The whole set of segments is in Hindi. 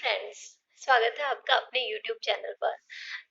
फ्रेंड्स, स्वागत है आपका अपने YouTube चैनल पर।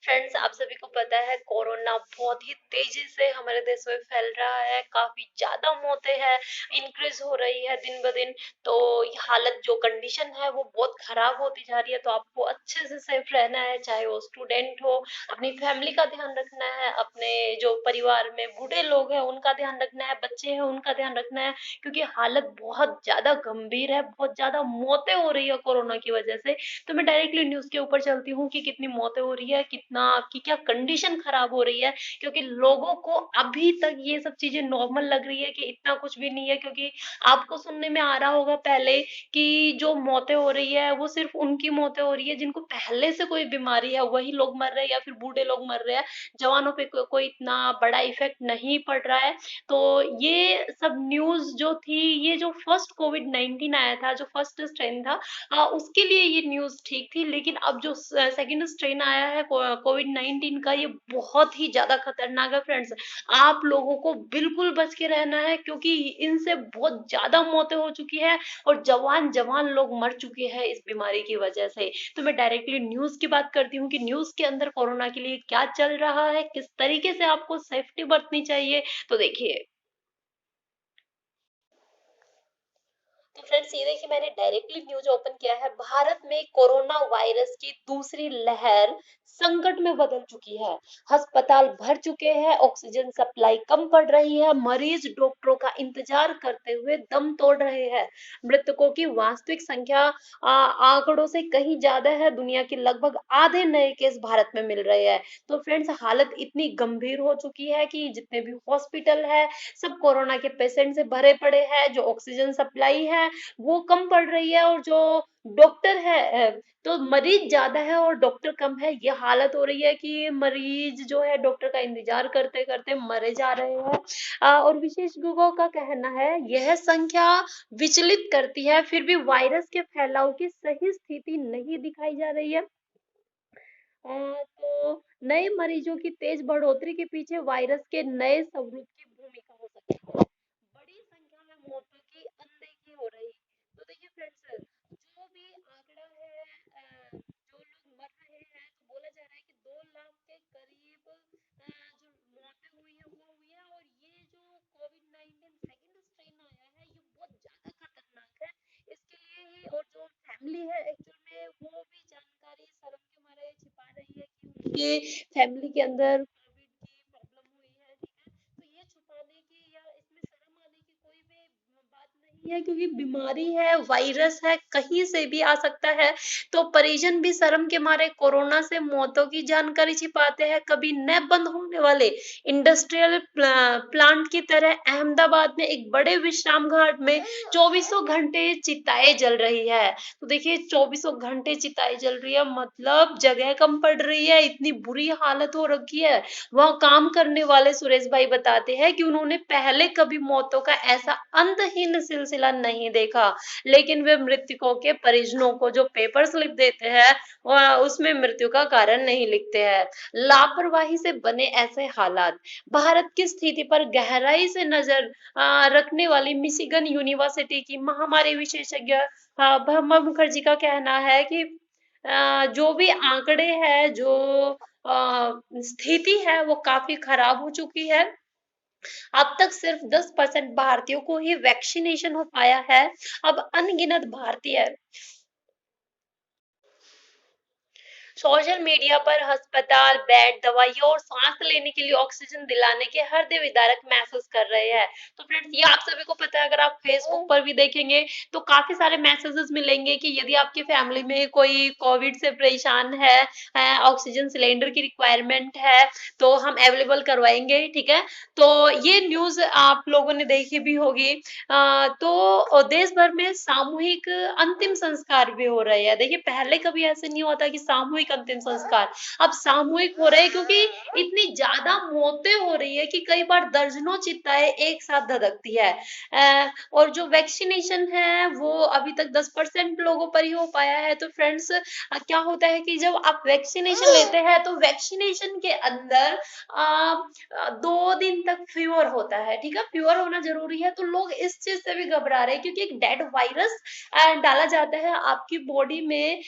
फ्रेंड्स, आप सभी को पता है कोरोना बहुत ही तेजी से हमारे देश में फैल रहा है। काफी ज्यादा मौतें हैं, इंक्रीज हो रही है दिन ब दिन। तो ये हालत जो कंडीशन है वो बहुत खराब होती जा रही है। तो आपको अच्छे से सेफ रहना है, चाहे वो स्टूडेंट हो, अपनी फैमिली का ध्यान रखना है, अपने जो परिवार में बूढ़े लोग हैं उनका ध्यान रखना है, बच्चे हैं उनका ध्यान रखना है। क्योंकि हालत बहुत ज्यादा गंभीर है, बहुत ज्यादा मौतें हो रही है कोरोना की वजह से। तो मैं डायरेक्टली न्यूज के ऊपर चलती हूँ कि कितनी मौतें हो रही है, कितना आपकी क्या कंडीशन खराब हो रही है। क्योंकि लोगों को अभी तक ये सब चीजें नॉर्मल लग रही है कि इतना कुछ भी नहीं है। क्योंकि आपको सुनने में आ रहा होगा पहले कि जो मौतें हो रही है वो सिर्फ उनकी मौतें हो रही है जिनको पहले से कोई बीमारी है, वही लोग मर रहे हैं या फिर बूढ़े लोग मर रहे हैं। जवानों पे कोई इतना बड़ा इफेक्ट नहीं पड़ रहा है। तो ये सब न्यूज जो थी, ये जो फर्स्ट कोविड 19 आया था, जो फर्स्ट स्ट्रेन था, उसके लिए ये न्यूज़ ठीक थी। लेकिन अब जो सेकंड स्ट्रेन आया है कोविड 19 का, ये बहुत ही ज्यादा खतरनाक है फ्रेंड्स। आप लोगों को बिल्कुल बच के रहना है, क्योंकि इनसे बहुत ज्यादा मौतें हो चुकी है और जवान जवान लोग मर चुके हैं इस बीमारी की वजह से। तो मैं डायरेक्टली न्यूज की बात करती हूँ कि न्यूज के अंदर कोरोना के लिए क्या चल रहा है, किस तरीके से आपको सेफ्टी बरतनी चाहिए। तो देखिए, तो फ्रेंड्स, ये देखिए, मैंने डायरेक्टली न्यूज ओपन किया है। भारत में कोरोना वायरस की दूसरी लहर संकट में बदल चुकी है। अस्पताल भर चुके हैं, ऑक्सीजन सप्लाई कम पड़ रही है, मरीज डॉक्टरों का इंतजार करते हुए दम तोड़ रहे हैं। मृतकों की वास्तविक संख्या आंकड़ों से कहीं ज्यादा है। दुनिया के लगभग आधे नए केस भारत में मिल रहे हैं। तो फ्रेंड्स, हालत इतनी गंभीर हो चुकी है कि जितने भी हॉस्पिटल है, सब कोरोना के पेशेंट से भरे पड़े हैं। जो ऑक्सीजन सप्लाई है वो कम पड़ रही है, और जो डॉक्टर है, तो मरीज ज्यादा है और डॉक्टर कम है। ये हालत हो रही है कि मरीज जो है डॉक्टर का इंतजार करते करते मरे जा रहे हैं। और विशेषज्ञों का कहना है यह संख्या विचलित करती है, फिर भी वायरस के फैलाव की सही स्थिति नहीं दिखाई जा रही है। तो नए मरीजों की तेज बढ़ोतरी के पीछे वायरस के नए स्वरूप की भूमिका हो सकती है। बड़ी संख्या में मौतों की अनदेखी हो रही। तो देखिए फ्रेंड्स, जो भी आंकड़ा है, जो लोग मर रहे हैं, तो बोला जा रहा है कि 2 लाख के करीब जो मौतें हुई है वो हुई है। और ये जो कोविड 19 सेकंड स्ट्रेन आया है, ये बहुत ज्यादा खतरनाक है। इसके लिए ही, और जो फैमिली है एक्चुअल में, वो भी जानकारी शर्म के मारे छिपा रही है कि उनके फैमिली के अंदर कोविड की प्रॉब्लम हुई है, ठीक है। तो ये छुपाने की या इसमें शर्म आने की कोई भी बात नहीं है, क्योंकि बीमारी है, वायरस है, कहीं से भी आ सकता है। तो परिजन भी शर्म के मारे कोरोना से मौतों की जानकारी छिपाते हैं। कभी न बंद होने वाले इंडस्ट्रियल प्लांट की तरह अहमदाबाद में एक बड़े विश्राम घाट में चौबीसों घंटे चिताएं जल रही है। तो देखिए, चौबीसों घंटे चिताएं जल रही है, मतलब जगह कम पड़ रही है, इतनी बुरी हालत हो रखी है। वहाँ काम करने वाले सुरेश भाई बताते हैं कि उन्होंने पहले कभी मौतों का ऐसा अंतहीन सिलसिला नहीं देखा। लेकिन वे मृतकों के परिजनों को जो पेपर स्लिप देते हैं, उसमें मृत्यु का कारण नहीं लिखते हैं। लापरवाही से बने ऐसे हालात। भारत की स्थिति पर गहराई से नजर रखने वाली मिशिगन यूनिवर्सिटी की महामारी विशेषज्ञ भामा मुखर्जी का कहना है कि जो भी आंकड़े हैं, जो स्थिति है, वो काफी खराब हो चुकी है। अब तक सिर्फ 10% भारतीयों को ही वैक्सीनेशन हो पाया है। अब अनगिनत भारतीय सोशल मीडिया पर अस्पताल, बेड, दवाइयों और सांस लेने के लिए ऑक्सीजन दिलाने के हृदय विदारक मैसेज कर रहे हैं। तो फ्रेंड्स, ये आप सभी को पता है। अगर आप फेसबुक पर भी देखेंगे तो काफी सारे मैसेजेस मिलेंगे कि यदि आपकी फैमिली में कोई कोविड से परेशान है, ऑक्सीजन सिलेंडर की रिक्वायरमेंट है, तो हम अवेलेबल करवाएंगे, ठीक है। तो ये न्यूज आप लोगों ने देखी भी होगी। तो देश भर में सामूहिक अंतिम संस्कार भी हो रहे हैं। देखिए, पहले कभी ऐसे नहीं होता कि सामूहिक असामूहिक अंतिम संस्कार। अब सामूहिक हो रहे हैं क्योंकि इतनी ज्यादा मौतें हो रही है कि कई बार दर्जनों चिताएं एक साथ धधकती है। और जो वैक्सीनेशन है वो अभी तक 10% लोगों पर ही हो पाया है। तो फ्रेंड्स, क्या होता है कि जब आप वैक्सीनेशन लेते हैं तो वैक्सीनेशन के अंदर 2 दिन तक फीवर होता है, ठीक है, फीवर होना जरूरी है। तो लोग इस चीज से भी घबरा रहे हैं क्योंकि एक डेड वायरस डाला जाता है आपकी बॉडी में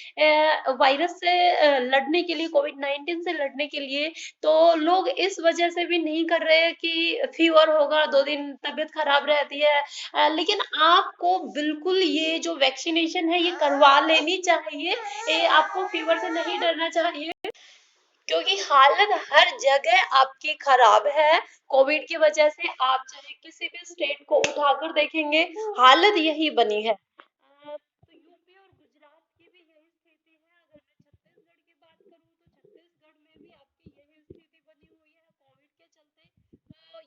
वायरस से लड़ने के लिए, कोविड 19 से लड़ने के लिए। तो लोग इस वजह से भी नहीं कर रहे हैं कि फीवर होगा 2 दिन, तबीयत खराब रहती है। लेकिन आपको बिल्कुल ये जो वैक्सीनेशन है ये करवा लेनी चाहिए। ये आपको फीवर से नहीं डरना चाहिए क्योंकि हालत हर जगह आपकी खराब है कोविड की वजह से। आप चाहे किसी भी स्टेट को उठाकर देखेंगे, हालत यही बनी है। तो यूपी और गुजरात की भी यही स्थिति है। अगर मैं छत्तीसगढ़ की बात करूं तो छत्तीसगढ़ में भी आपकी यही स्थिति बनी हुई है कोविड के चलते। तो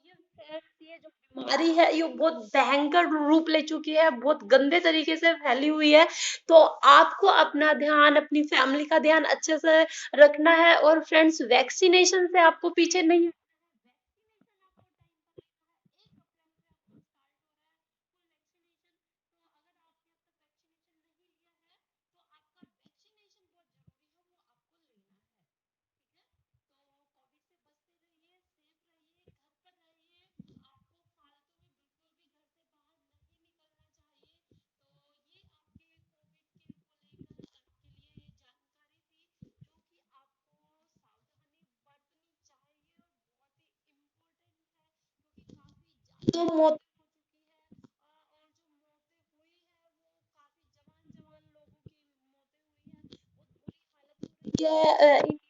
ये जो बीमारी है ये बहुत भयंकर रूप ले चुकी है, बहुत गंदे तरीके से फैली हुई है। तो आपको अपना ध्यान, अपनी फैमिली का ध्यान अच्छे से रखना है। और फ्रेंड्स, वैक्सीनेशन से आपको पीछे नहीं तो मौत ये इंडिया